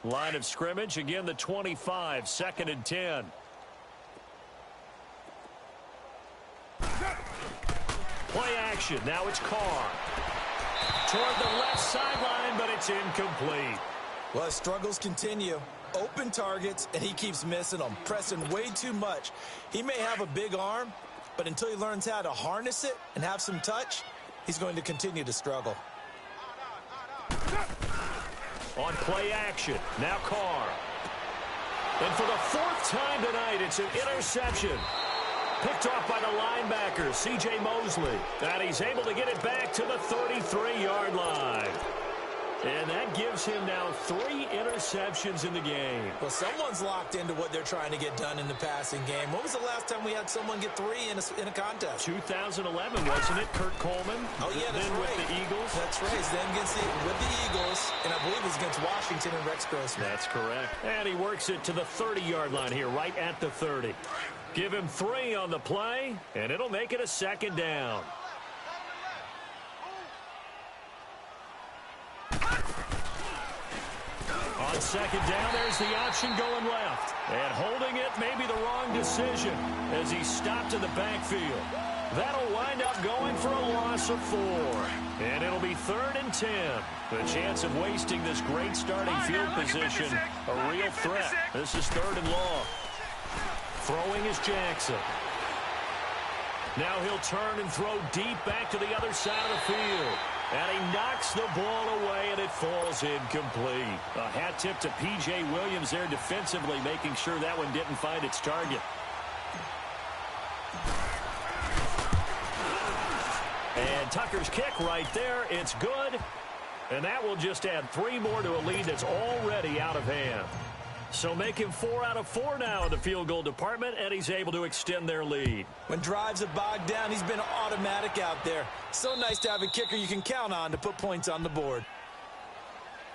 Speaker 2: Line of scrimmage, again the 25, 2nd and 10. Play action, now it's Carr. Toward the left sideline, but it's incomplete.
Speaker 3: Well, his struggles continue. Open targets, and he keeps missing them, pressing way too much. He may have a big arm, but until he learns how to harness it and have some touch, he's going to continue to struggle.
Speaker 2: On play action, now Carr. And for the 4th time tonight, it's an interception. Picked off by the linebacker, C.J. Mosley. And he's able to get it back to the 33-yard line. And that gives him now 3 interceptions in the game.
Speaker 3: Well, someone's locked into what they're trying to get done in the passing game. When was the last time we had someone get 3 in a contest?
Speaker 2: 2011, wasn't it? Kurt Coleman?
Speaker 3: Oh, yeah, that's
Speaker 2: then
Speaker 3: right.
Speaker 2: With the Eagles?
Speaker 3: That's right. Then with the Eagles, and I believe it's against Washington and Rex Grossman.
Speaker 2: That's correct. And he works it to the 30-yard line here, right at the 30. Give him 3 on the play, and it'll make it a 2nd down. On 2nd down, there's the option going left. And holding it may be the wrong decision as he stopped in the backfield. That'll wind up going for a loss of 4. And it'll be 3rd and 10. The chance of wasting this great starting field position, a real threat. This is 3rd and long. Throwing is Jackson. Now he'll turn and throw deep back to the other side of the field. And he knocks the ball away, and it falls incomplete. A hat tip to P.J. Williams there defensively, making sure that one didn't find its target. And Tucker's kick right there. It's good. And that will just add 3 more to a lead that's already out of hand. So make him 4 out of 4 now in the field goal department, and he's able to extend their lead.
Speaker 3: When drives are bogged down, he's been automatic out there. So nice to have a kicker you can count on to put points on the board.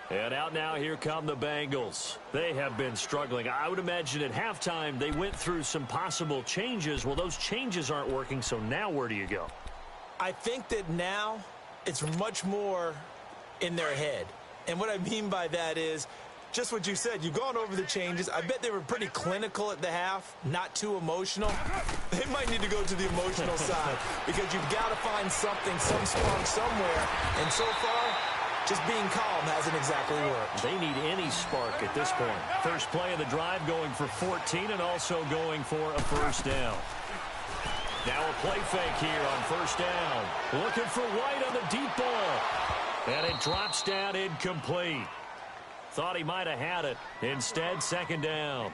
Speaker 2: And out now, here come the Bengals. They have been struggling. I would imagine at halftime they went through some possible changes. Well, those changes aren't working, so now where do you go?
Speaker 3: I think that now it's much more in their head. And what I mean by that is, just what you said, you've gone over the changes. I bet they were pretty clinical at the half, not too emotional. They might need to go to the emotional side because you've got to find something, some spark somewhere. And so far, just being calm hasn't exactly worked.
Speaker 2: They need any spark at this point. First play of the drive going for 14 and also going for a 1st down. Now a play fake here on 1st down. Looking for White on the deep ball. And it drops down incomplete. Thought he might have had it. Instead, 2nd down.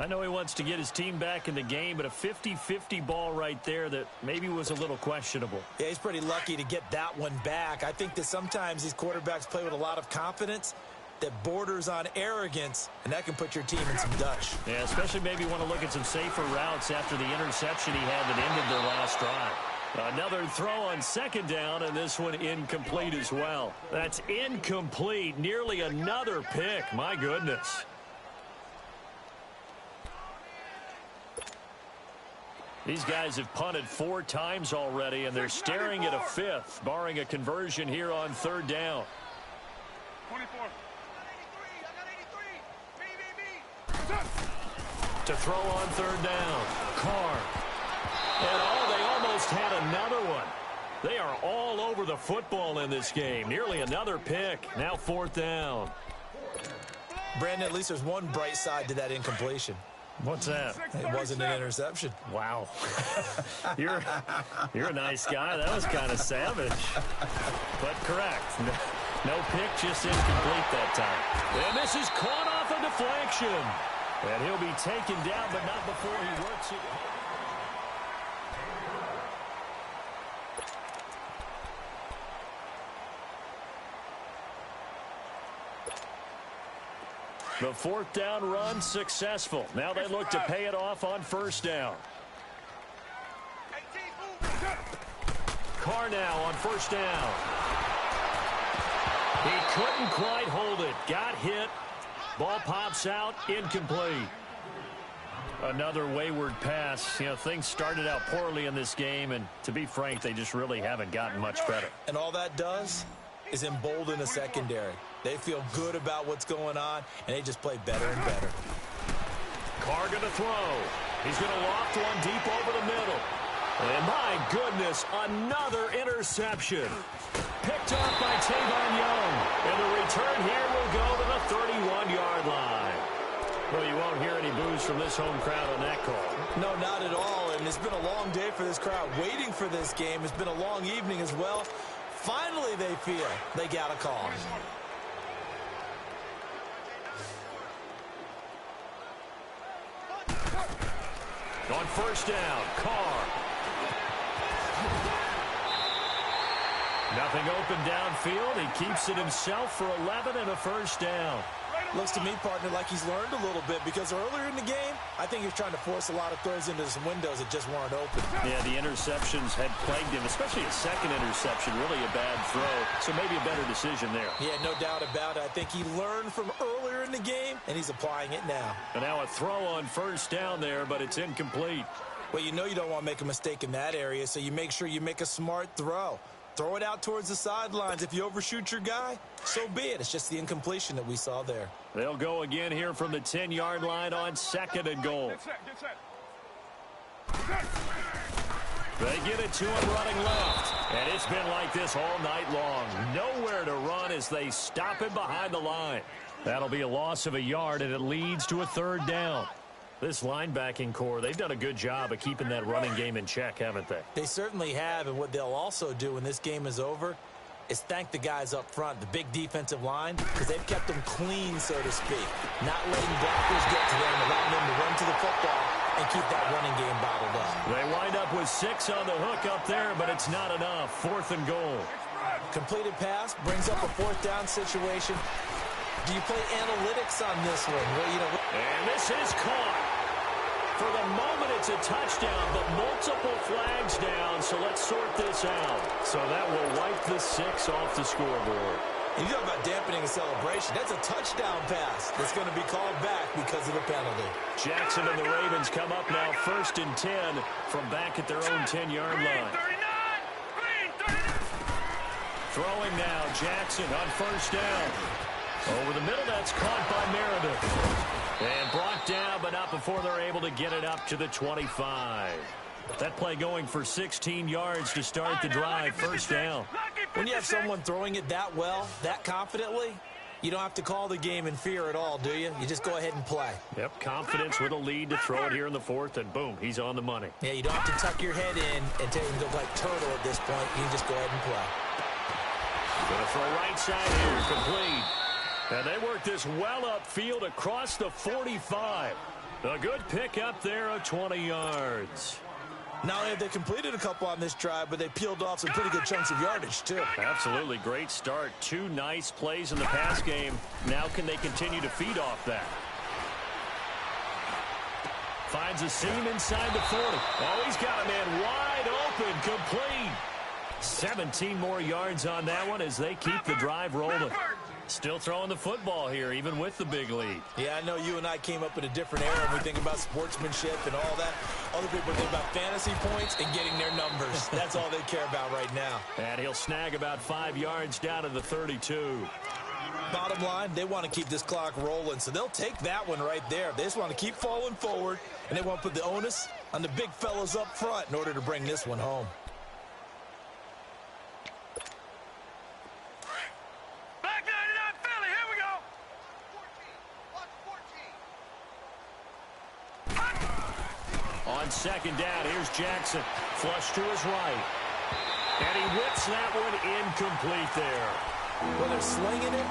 Speaker 2: I know he wants to get his team back in the game, but a 50-50 ball right there that maybe was a little questionable.
Speaker 3: Yeah, he's pretty lucky to get that one back. I think that sometimes these quarterbacks play with a lot of confidence that borders on arrogance, and that can put your team in some dutch.
Speaker 2: Yeah, especially maybe want to look at some safer routes after the interception he had that ended their last drive. Another throw on 2nd down, and this one incomplete as well. That's incomplete. Nearly another pick. My goodness. These guys have punted 4 times already, and they're staring at a 5th, barring a conversion here on 3rd down.
Speaker 4: 24.
Speaker 2: To throw on 3rd down. Carr. And they almost had another one. They are all over the football in this game. Nearly another pick. Now 4th down.
Speaker 3: Brandon, at least there's one bright side to that incompletion.
Speaker 2: What's that?
Speaker 3: It wasn't an interception.
Speaker 2: Wow. You're a nice guy. That was kind of savage. But correct. No pick, just incomplete that time. And this is caught off a deflection. And he'll be taken down, but not before he works it. The fourth down run successful. Now they look to pay it off on first down. Carr now on first down. He couldn't quite hold it. Got hit. Ball pops out. Incomplete. Another wayward pass. You know, things started out poorly in this game, and to be frank, they just really haven't gotten much better.
Speaker 3: And all that does is embolden a secondary. They feel good about what's going on, and they just play better and better.
Speaker 2: Carr going to throw. He's going to loft one deep over the middle. And my goodness, another interception. Picked up by Tavon Young. And the return here will go to the 31-yard line. Well, you won't hear any boos from this home crowd on that call.
Speaker 3: No, not at all. And it's been a long day for this crowd waiting for this game. It's been a long evening as well. Finally, they feel they got a call.
Speaker 2: On first down, Carr. Nothing open downfield. He keeps it himself for 11 and a first down.
Speaker 3: Looks to me, partner, like he's learned a little bit because earlier in the game, I think he was trying to force a lot of throws into some windows that just weren't open.
Speaker 2: Yeah, the interceptions had plagued him, especially a second interception, really a bad throw. So maybe a better decision there.
Speaker 3: Yeah, no doubt about it. I think he learned from earlier in the game, and he's applying it now.
Speaker 2: And now a throw on first down there, but it's incomplete.
Speaker 3: Well, you know you don't want to make a mistake in that area, so you make sure you make a smart throw. Throw it out towards the sidelines. If you overshoot your guy, so be it. It's just the incompletion that we saw there.
Speaker 2: They'll go again here from the 10-yard line on second and goal. They get it to him running left. And it's been like this all night long. Nowhere to run as they stop him behind the line. That'll be a loss of a yard, and it leads to a third down. This linebacking core, they've done a good job of keeping that running game in check, haven't they?
Speaker 3: They certainly have, and what they'll also do when this game is over is thank the guys up front, the big defensive line, because they've kept them clean, so to speak. Not letting blockers get to them, allowing them to run to the football and keep that running game bottled up.
Speaker 2: They wind up with 6 on the hook up there, but it's not enough. Fourth and goal.
Speaker 3: Completed pass brings up a fourth down situation. Do you play analytics on this one? Well, you know.
Speaker 2: And this is caught. For the moment, it's a touchdown, but multiple flags down, so let's sort this out. So that will wipe the 6 off the scoreboard.
Speaker 3: You talk about dampening a celebration. That's a touchdown pass that's going to be called back because of the penalty.
Speaker 2: Jackson and the Ravens come up now first and 10 from back at their own 10-yard line. Throwing now, Jackson on first down. Over the middle, that's caught by Meredith. And brought down, but not before they're able to get it up to the 25. That play going for 16 yards to start the drive, first down.
Speaker 3: When you have someone throwing it that well, that confidently, you don't have to call the game in fear at all, do you? You just go ahead and play.
Speaker 2: Yep, confidence with a lead to throw it here in the fourth, and boom, he's on the money.
Speaker 3: Yeah, you don't have to tuck your head in and take him to like turtle at this point. You can just go ahead and play.
Speaker 2: Gonna throw right side here, complete. And they work this well upfield across the 45. A good pick up there of 20 yards.
Speaker 3: Not only have they completed a couple on this drive, but they peeled off some pretty good chunks of yardage, too.
Speaker 2: Absolutely. Great start. 2 nice plays in the pass game. Now can they continue to feed off that? Finds a seam inside the 40. Oh, he's got a man wide open, complete. 17 more yards on that one as they keep the drive rolling. Still throwing the football here, even with the big lead.
Speaker 3: Yeah, I know you and I came up in a different era when we think about sportsmanship and all that. Other people think about fantasy points and getting their numbers. That's all they care about right now.
Speaker 2: And he'll snag about 5 yards down to the 32.
Speaker 3: Bottom line, they want to keep this clock rolling, so they'll take that one right there. They just want to keep falling forward, and they want to put the onus on the big fellas up front in order to bring this one home.
Speaker 2: on second down. Here's Jackson. Flush to his right. And he whips that one incomplete there.
Speaker 3: Well, they're slinging it.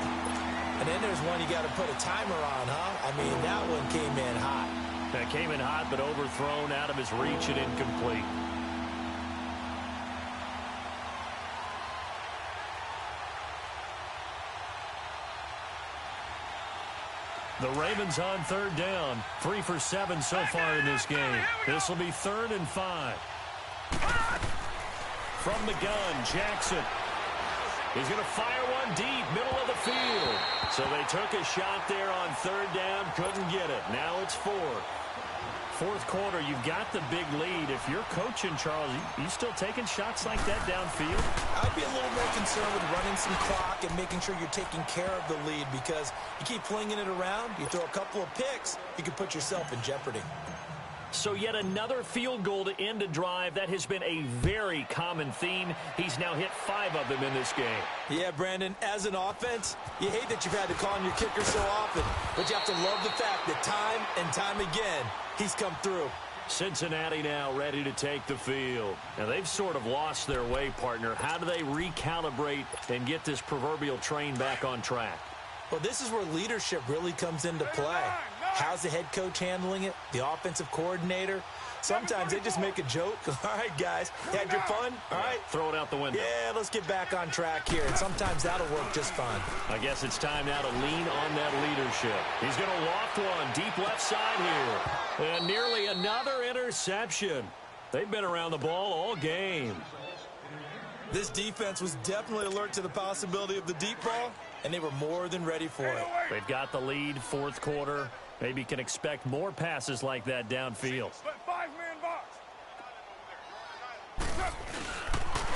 Speaker 3: And then there's one you got to put a timer on, huh? I mean, that one came in hot.
Speaker 2: That came in hot, but overthrown out of his reach and incomplete. The Ravens on third down. 3 for 7 so far in this game. This will be 3rd and 5. From the gun, Jackson. He's going to fire one deep, middle of the field. So they took a shot there on third down, couldn't get it. Now it's 4th. Fourth quarter, you've got the big lead. If you're coaching, Charles, you still taking shots like that downfield?
Speaker 3: I'd be a little more concerned with running some clock and making sure you're taking care of the lead, because you keep flinging it around, you throw a couple of picks, you can put yourself in jeopardy.
Speaker 2: So yet another field goal to end a drive. That has been a very common theme. He's now hit 5 of them in this game.
Speaker 3: Yeah, Brandon, as an offense, you hate that you've had to call on your kicker so often, but you have to love the fact that time and time again, he's come through.
Speaker 2: Cincinnati now ready to take the field. Now, they've sort of lost their way, partner. How do they recalibrate and get this proverbial train back on track?
Speaker 3: Well, this is where leadership really comes into play. How's the head coach handling it? The offensive coordinator? Sometimes they just make a joke. All right, guys, had your fun? All right.
Speaker 2: Throw it out the window.
Speaker 3: Yeah, let's get back on track here. And sometimes that'll work just fine.
Speaker 2: I guess it's time now to lean on that leadership. He's going to loft one deep left side here. And nearly another interception. They've been around the ball all game.
Speaker 3: This defense was definitely alert to the possibility of the deep ball, and they were more than ready for it.
Speaker 2: They've got the lead, fourth quarter. Maybe can expect more passes like that downfield.
Speaker 4: Five-man box.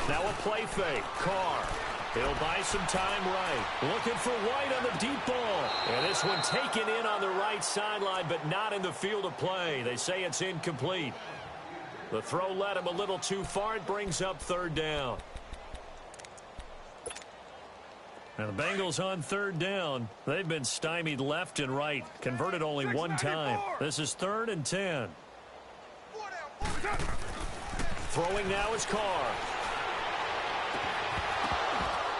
Speaker 2: Now a play fake. Carr. He'll buy some time right. Looking for White on the deep ball. And this one taken in on the right sideline, but not in the field of play. They say it's incomplete. The throw led him a little too far. It brings up third down. Now the Bengals on third down. They've been stymied left and right. Converted only one time. This is 3rd and 10. Throwing now is Carr.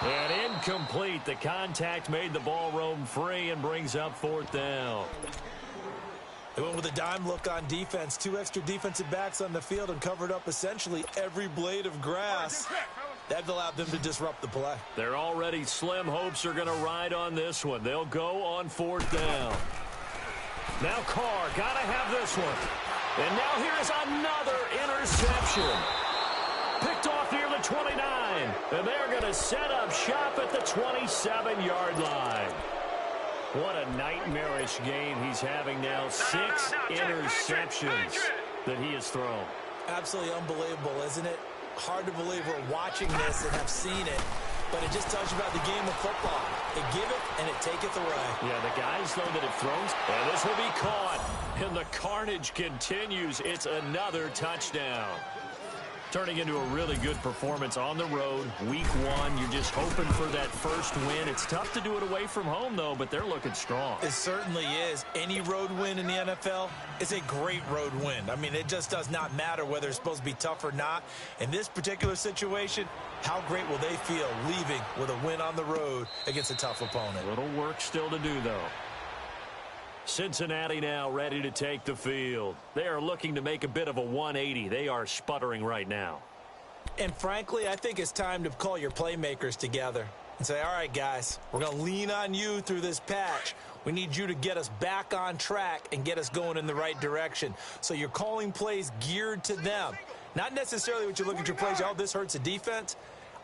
Speaker 2: And incomplete. The contact made the ball roam free and brings up 4th down.
Speaker 3: They went with a dime look on defense. 2 extra defensive backs on the field and covered up essentially every blade of grass. That allowed them to disrupt the play.
Speaker 2: Their already slim hopes are going to ride on this one. They'll go on 4th down. Now Carr, got to have this one. And now here's another interception. Picked off near the 29. And they're going to set up shop at the 27-yard line. What a nightmarish game he's having now. 6 interceptions that he has thrown.
Speaker 3: Absolutely unbelievable, isn't it? Hard to believe we're watching this and have seen it, but it just tells you about the game of football. It giveth and it taketh away.
Speaker 2: Yeah, the guys, though, that have thrown, and this will be caught, and the carnage continues. It's another touchdown. Turning into a really good performance on the road. Week 1, you're just hoping for that first win. It's tough to do it away from home, though, but they're looking strong.
Speaker 3: It certainly is. Any road win in the NFL is a great road win. I mean, it just does not matter whether it's supposed to be tough or not. In this particular situation, how great will they feel leaving with a win on the road against a tough opponent?
Speaker 2: A little work still to do, though. Cincinnati now ready to take the field. They are looking to make a bit of a 180. They are sputtering right now.
Speaker 3: And frankly, I think it's time to call your playmakers together and say, all right, guys, we're going to lean on you through this patch. We need you to get us back on track and get us going in the right direction. So you're calling plays geared to them. Not necessarily what you look at your plays, oh, this hurts the defense.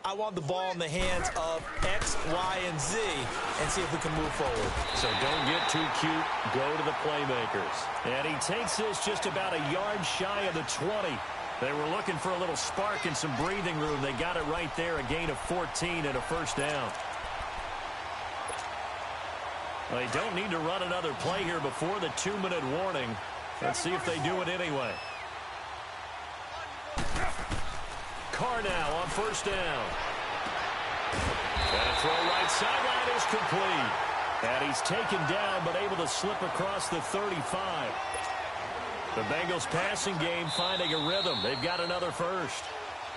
Speaker 3: I want the ball in the hands of X, Y, and Z and see if we can move forward.
Speaker 2: So don't get too cute. Go to the playmakers. And he takes this just about a yard shy of the 20. They were looking for a little spark and some breathing room. They got it right there, a gain of 14 and a first down. Well, they don't need to run another play here before the 2-minute warning. Let's see if they do it anyway. Carr now on first down. And a throw right sideline is complete. And he's taken down but able to slip across the 35. The Bengals passing game finding a rhythm. They've got another first.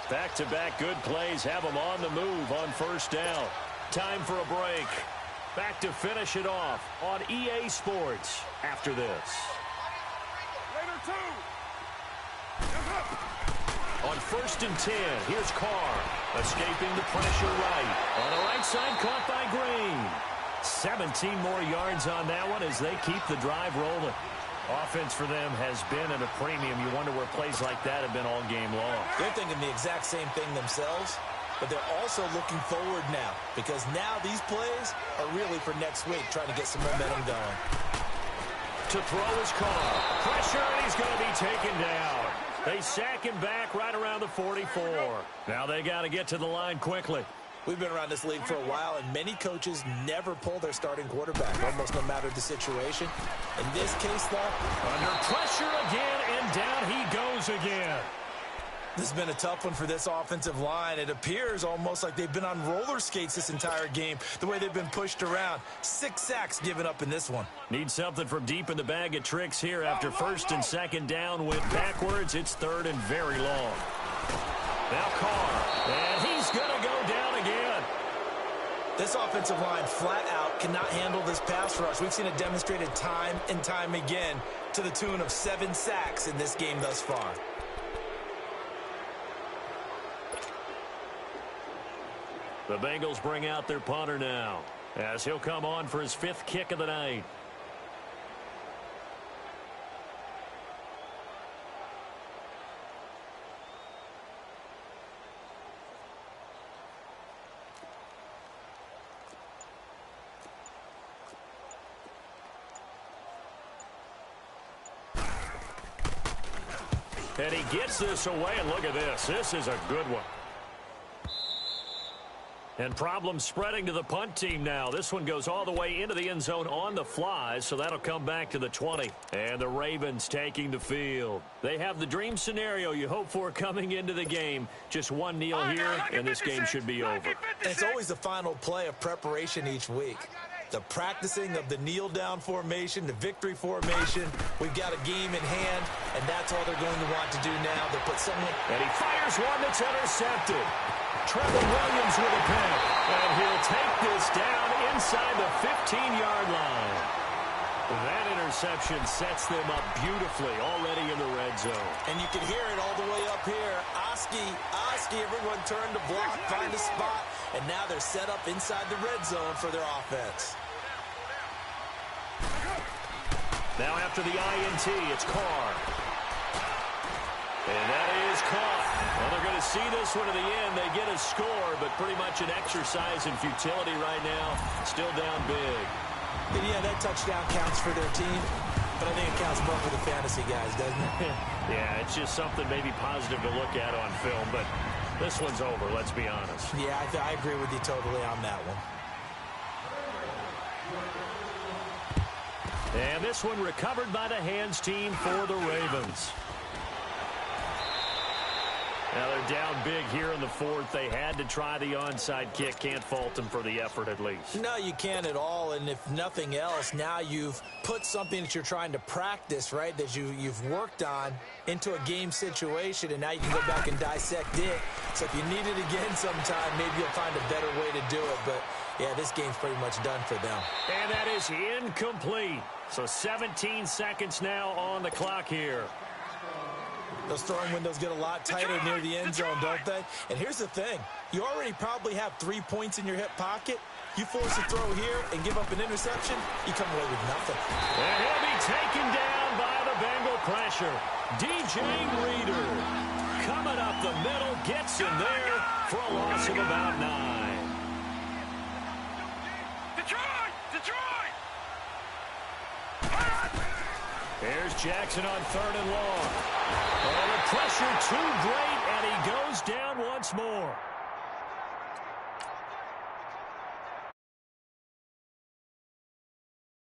Speaker 2: Back-to-back good plays have them on the move on first down. Time for a break. Back to finish it off on EA Sports after this.
Speaker 1: Later, two.
Speaker 2: On 1st and 10, here's Carr. Escaping the pressure right. On the right side, caught by Green. 17 more yards on that one as they keep the drive rolling. Offense for them has been at a premium. You wonder where plays like that have been all game long.
Speaker 3: They're thinking the exact same thing themselves, but they're also looking forward now because now these plays are really for next week, trying to get some momentum going.
Speaker 2: To throw his Carr. Pressure, and he's going to be taken down. They sack him back right around the 44. Now they got to get to the line quickly.
Speaker 3: We've been around this league for a while, and many coaches never pull their starting quarterback, almost no matter the situation. In this case, though,
Speaker 2: under pressure again, and down he goes again.
Speaker 3: This has been a tough one for this offensive line. It appears almost like they've been on roller skates this entire game, the way they've been pushed around. 6 sacks given up in this one.
Speaker 2: Need something from deep in the bag of tricks here after 1st and 2nd down went backwards. It's 3rd and very long. Now Carr, and he's going to go down again.
Speaker 3: This offensive line flat out cannot handle this pass rush. We've seen it demonstrated time and time again to the tune of 7 sacks in this game thus far.
Speaker 2: The Bengals bring out their punter now as he'll come on for his 5th kick of the night. And he gets this away, and look at this. This is a good one. And problems spreading to the punt team now. This one goes all the way into the end zone on the fly, so that'll come back to the 20. And the Ravens taking the field. They have the dream scenario you hope for coming into the game. Just one kneel here, and this game should be over.
Speaker 3: And it's always the final play of preparation each week. The practicing of the kneel-down formation, the victory formation. We've got a game in hand, and that's all they're going to want to do now. They'll put someone...
Speaker 2: And he fires one that's intercepted. Trevor Williams with a pick. And he'll take this down inside the 15-yard line. That interception sets them up beautifully already in the red zone.
Speaker 3: And you can hear it all the way up here. Oski, everyone turned to block, find a spot, and now they're set up inside the red zone for their offense.
Speaker 2: Now after the INT, it's Carr. And that is caught. Well, they're going to see this one to the end. They get a score, but pretty much an exercise in futility right now. Still down big.
Speaker 3: And yeah, that touchdown counts for their team, but I think it counts more for the fantasy guys, doesn't it?
Speaker 2: Yeah, it's just something maybe positive to look at on film, but this one's over, let's be honest.
Speaker 3: Yeah, I agree with you totally on that one.
Speaker 2: And this one recovered by the hands team for the Ravens. Now they're down big here in the 4th. They had to try the onside kick. Can't fault them for the effort at least.
Speaker 3: No, you can't at all. And if nothing else, now you've put something that you're trying to practice, right, that you've worked on into a game situation, and now you can go back and dissect it. So if you need it again sometime, maybe you'll find a better way to do it. But, yeah, this game's pretty much done for them.
Speaker 2: And that is incomplete. So 17 seconds now on the clock here.
Speaker 3: Those throwing windows get a lot tighter near the end zone, don't they? And here's the thing. You already probably have 3 points in your hip pocket. You force a throw here and give up an interception, you come away with nothing.
Speaker 2: And he'll be taken down by the Bengal pressure. DJ Reader coming up the middle, gets in there for a loss of about 9.
Speaker 4: Detroit!
Speaker 2: Here's Jackson on 3rd and long. Oh, the pressure too great, and he goes down once more.